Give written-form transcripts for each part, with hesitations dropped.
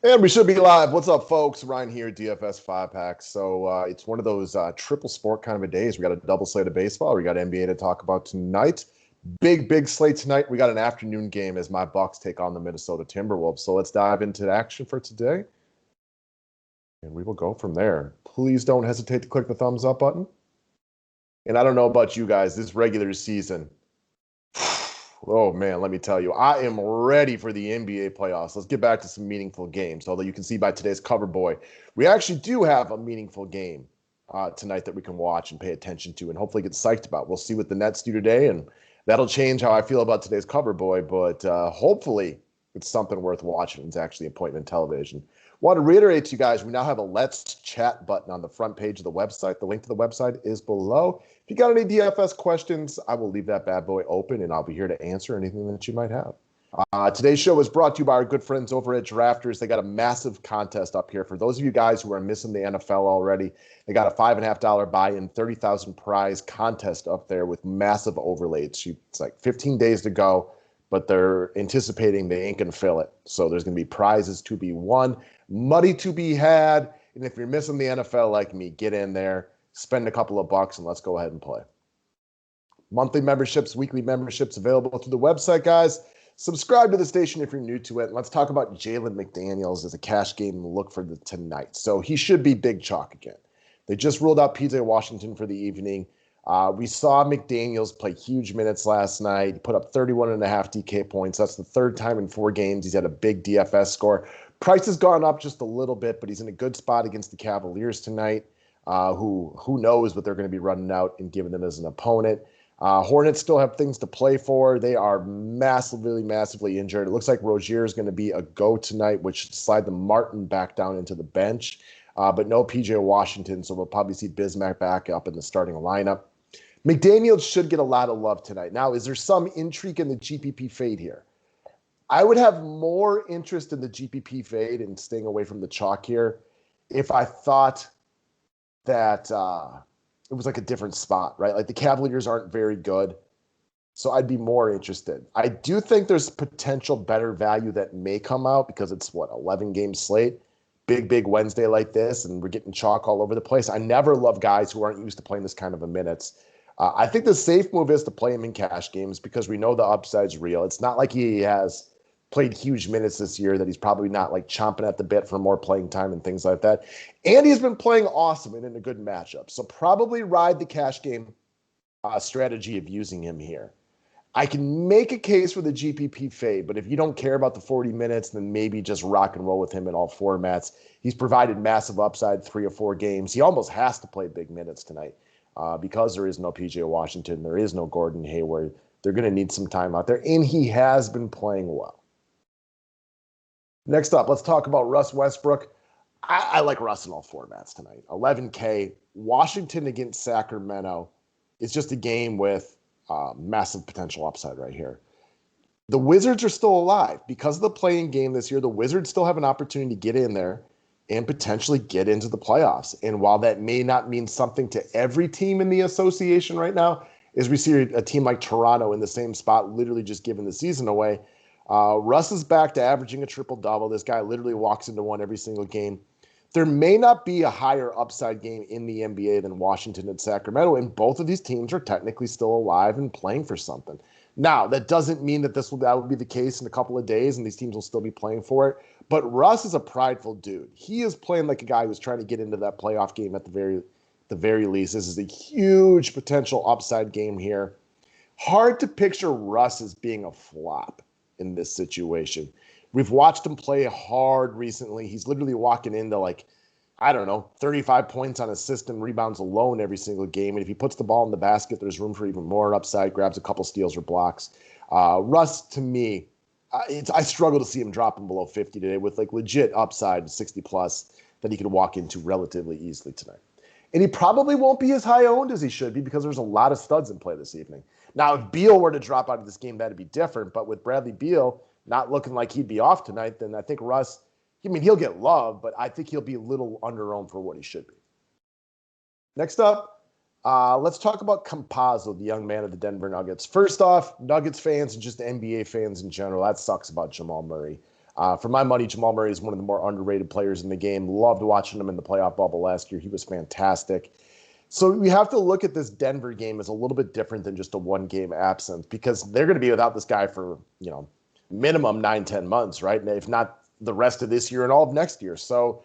And we should be live. What's up, folks? Ryan here, DFS 5 Pack. So it's one of those triple sport kind of a days. We got a double slate of baseball. We got NBA to talk about tonight. Big slate tonight. We got an afternoon game as my Bucks take on the Minnesota Timberwolves. So let's dive into action for today. And we will go from there. Please don't hesitate to click the thumbs up button. And I don't know about you guys, this regular season, oh, man, let me tell you, I am ready for the NBA playoffs. Let's get back to some meaningful games. Although you can see by today's cover boy, we actually do have a meaningful game tonight that we can watch and pay attention to and hopefully get psyched about. We'll see what the Nets do today, and that'll change how I feel about today's cover boy. But hopefully it's something worth watching. It's actually appointment television. Want to reiterate to you guys, we now have a Let's Chat button on the front page of the website. The link to the website is below. If you got any DFS questions, I will leave that bad boy open, and I'll be here to answer anything that you might have. Today's show is brought to you by our good friends over at Drafters. They got a massive contest up here. For those of you guys who are missing the NFL already, they got a $5.50 buy-in, 30,000 prize contest up there with massive overlays. It's like 15 days to go, but they're anticipating they ain't going to fill it. So there's going to be prizes to be won, money to be had. And if you're missing the NFL like me, get in there, spend a couple of bucks, and let's go ahead and play. Monthly memberships, weekly memberships available through the website, guys. Subscribe to the station if you're new to it. Let's talk about Jalen McDaniels as a cash game look for tonight. So he should be big chalk again. They just ruled out PJ Washington for the evening. We saw McDaniels play huge minutes last night. He put up 31.5 DK points. That's the third time in 4 games he's had a big DFS score. Price has gone up just a little bit, but he's in a good spot against the Cavaliers tonight, who knows what they're going to be running out and giving them as an opponent. Hornets still have things to play for. They are massively injured. It looks like Rozier is going to be a go tonight, which should slide the Martin back down into the bench. But no PJ Washington, so we'll probably see Bismack back up in the starting lineup. McDaniels should get a lot of love tonight. Now, is there some intrigue in the GPP fade here? I would have more interest in the GPP fade and staying away from the chalk here if I thought that it was like a different spot, right? Like the Cavaliers aren't very good, so I'd be more interested. I do think there's potential better value that may come out because it's, 11-game slate? Big Wednesday like this, and we're getting chalk all over the place. I never love guys who aren't used to playing this kind of a minutes. I think the safe move is to play him in cash games because we know the upside's real. It's not like he has played huge minutes this year that he's probably not like chomping at the bit for more playing time and things like that. And he's been playing awesome and in a good matchup. So probably ride the cash game strategy of using him here. I can make a case for the GPP fade, but if you don't care about the 40 minutes, then maybe just rock and roll with him in all formats. He's provided massive upside 3 or 4 games. He almost has to play big minutes tonight because there is no PJ Washington. There is no Gordon Hayward. They're going to need some time out there, and he has been playing well. Next up, let's talk about Russ Westbrook. I like Russ in all formats tonight. 11K. Washington against Sacramento. It's just a game with massive potential upside right here. The Wizards are still alive. Because of the playing game this year, the Wizards still have an opportunity to get in there and potentially get into the playoffs. And while that may not mean something to every team in the association right now, as we see a team like Toronto in the same spot, literally just giving the season away, Russ is back to averaging a triple-double. This guy literally walks into one every single game. There may not be a higher upside game in the NBA than Washington and Sacramento, and both of these teams are technically still alive and playing for something. Now, that doesn't mean that that would be the case in a couple of days and these teams will still be playing for it, but Russ is a prideful dude. He is playing like a guy who's trying to get into that playoff game at the very least. This is a huge potential upside game here. Hard to picture Russ as being a flop in this situation. We've watched him play hard recently. He's literally walking into 35 points on assist and rebounds alone every single game. And if he puts the ball in the basket, there's room for even more upside, grabs a couple steals or blocks. Russ, to me, I struggle to see him dropping below 50 today with legit upside 60 plus that he could walk into relatively easily tonight. And he probably won't be as high owned as he should be because there's a lot of studs in play this evening. Now, if Beal were to drop out of this game, that'd be different. But with Bradley Beal not looking like he'd be off tonight, then I think Russ, he'll get love, but I think he'll be a little under-owned for what he should be. Next up, let's talk about Campazzo, the young man of the Denver Nuggets. First off, Nuggets fans and just NBA fans in general, that sucks about Jamal Murray. For my money, Jamal Murray is one of the more underrated players in the game. Loved watching him in the playoff bubble last year. He was fantastic. So we have to look at this Denver game as a little bit different than just a one-game absence because they're going to be without this guy for, minimum 9-10 months, right? And if not the rest of this year and all of next year. So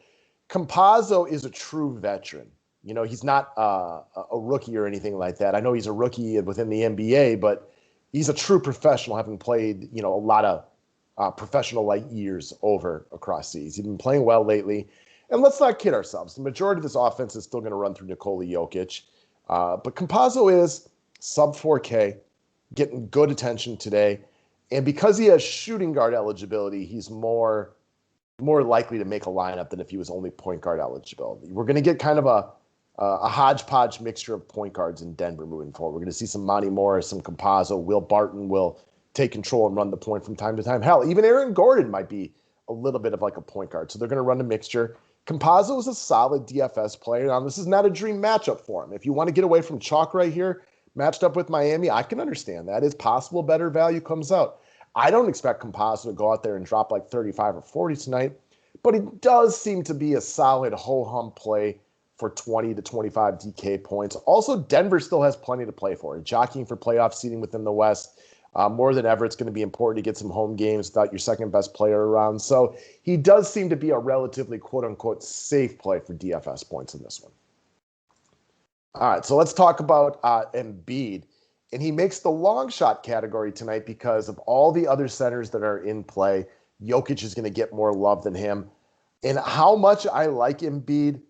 Campazzo is a true veteran. He's not a rookie or anything like that. I know he's a rookie within the NBA, but he's a true professional, having played, a lot of professional years over across seas. He's been playing well lately. And let's not kid ourselves. The majority of this offense is still going to run through Nikola Jokic. But Campazzo is sub 4K, getting good attention today. And because he has shooting guard eligibility, he's more likely to make a lineup than if he was only point guard eligibility. We're going to get kind of a hodgepodge mixture of point guards in Denver moving forward. We're going to see some Monty Morris, some Campazzo. Will Barton will take control and run the point from time to time. Hell, even Aaron Gordon might be a little bit of like a point guard. So they're going to run a mixture. Campazzo is a solid DFS player. Now, this is not a dream matchup for him. If you want to get away from chalk right here, matched up with Miami, I can understand that. It's possible better value comes out. I don't expect Campazzo to go out there and drop like 35 or 40 tonight, but he does seem to be a solid ho-hum play for 20 to 25 DK points. Also, Denver still has plenty to play for. Jockeying for playoff seeding within the West. More than ever, it's going to be important to get some home games without your second best player around. So he does seem to be a relatively quote-unquote safe play for DFS points in this one. All right, so let's talk about Embiid. And he makes the long shot category tonight because of all the other centers that are in play. Jokic is going to get more love than him. And how much I like Embiid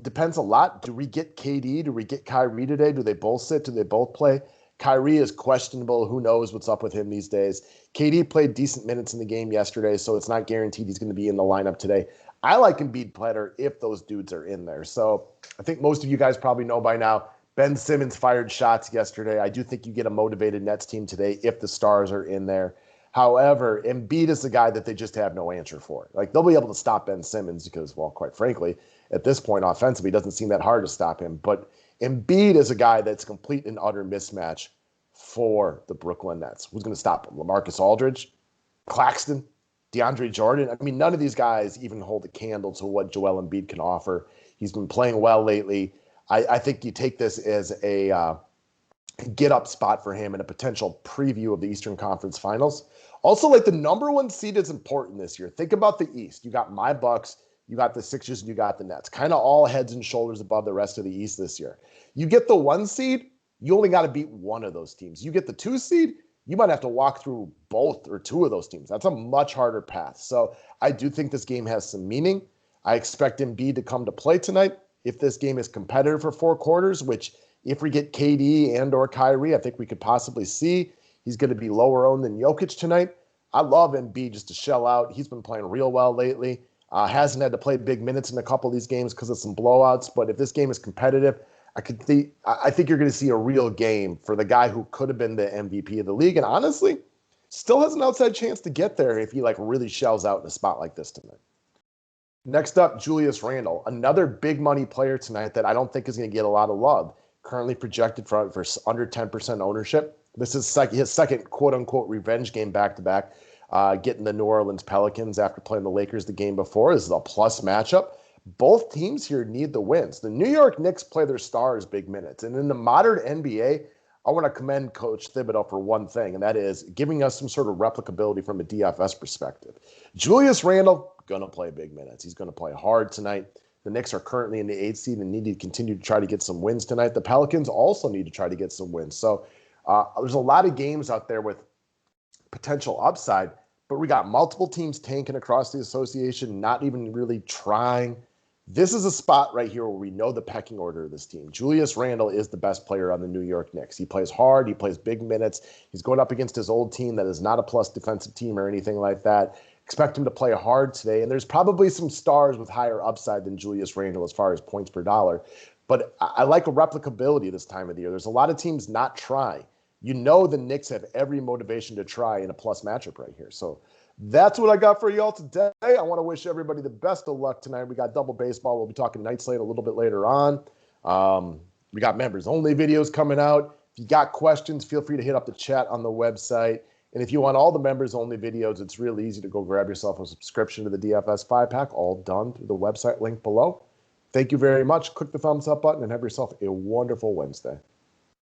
depends a lot. Do we get KD? Do we get Kyrie today? Do they both sit? Do they both play? Kyrie is questionable. Who knows what's up with him these days? KD played decent minutes in the game yesterday, so it's not guaranteed he's going to be in the lineup today. I like Embiid better if those dudes are in there. So I think most of you guys probably know by now, Ben Simmons fired shots yesterday. I do think you get a motivated Nets team today if the stars are in there. However, Embiid is the guy that they just have no answer for. Like, they'll be able to stop Ben Simmons because, well, quite frankly, at this point offensively, it doesn't seem that hard to stop him. But Embiid is a guy that's a complete and utter mismatch for the Brooklyn Nets. Who's going to stop him? LaMarcus Aldridge? Claxton? DeAndre Jordan? I mean, none of these guys even hold a candle to what Joel Embiid can offer. He's been playing well lately. I think you take this as a get-up spot for him and a potential preview of the Eastern Conference Finals. Also, like, the number one seed is important this year. Think about the East. You got my Bucks, you got the Sixers, and you got the Nets. Kind of all heads and shoulders above the rest of the East this year. You get the 1 seed, you only got to beat one of those teams. You get the 2 seed, you might have to walk through both or 2 of those teams. That's a much harder path. So I do think this game has some meaning. I expect Embiid to come to play tonight. If this game is competitive for 4 quarters, which if we get KD and or Kyrie, I think we could possibly see, he's going to be lower owned than Jokic tonight. I love Embiid just to shell out. He's been playing real well lately. Hasn't had to play big minutes in a couple of these games because of some blowouts. But if this game is competitive, I think you're going to see a real game for the guy who could have been the MVP of the league. And honestly, still has an outside chance to get there if he really shells out in a spot like this tonight. Next up, Julius Randle, another big money player tonight that I don't think is going to get a lot of love. Currently projected for under 10% ownership. This is his second quote-unquote revenge game back-to-back, getting the New Orleans Pelicans after playing the Lakers the game before. This is a plus matchup. Both teams here need the wins. The New York Knicks play their stars big minutes. And in the modern NBA, I want to commend Coach Thibodeau for one thing, and that is giving us some sort of replicability from a DFS perspective. Julius Randle, going to play big minutes. He's going to play hard tonight. The Knicks are currently in the 8th seed and need to continue to try to get some wins tonight. The Pelicans also need to try to get some wins. So there's a lot of games out there with potential upside, but we got multiple teams tanking across the association, not even really trying. This is a spot right here where we know the pecking order of this team. Julius Randle is the best player on the New York Knicks. He plays hard. He plays big minutes. He's going up against his old team that is not a plus defensive team or anything like that. Expect him to play hard today. And there's probably some stars with higher upside than Julius Randle as far as points per dollar. But I like a replicability this time of the year. There's a lot of teams not trying. You know the Knicks have every motivation to try in a plus matchup right here. So that's what I got for y'all today. I want to wish everybody the best of luck tonight. We got double baseball. We'll be talking night slate a little bit later on. We got members only videos coming out. If you got questions, feel free to hit up the chat on the website. And if you want all the members-only videos, it's real easy to go grab yourself a subscription to the DFS 5-pack, all done through the website link below. Thank you very much. Click the thumbs up button and have yourself a wonderful Wednesday.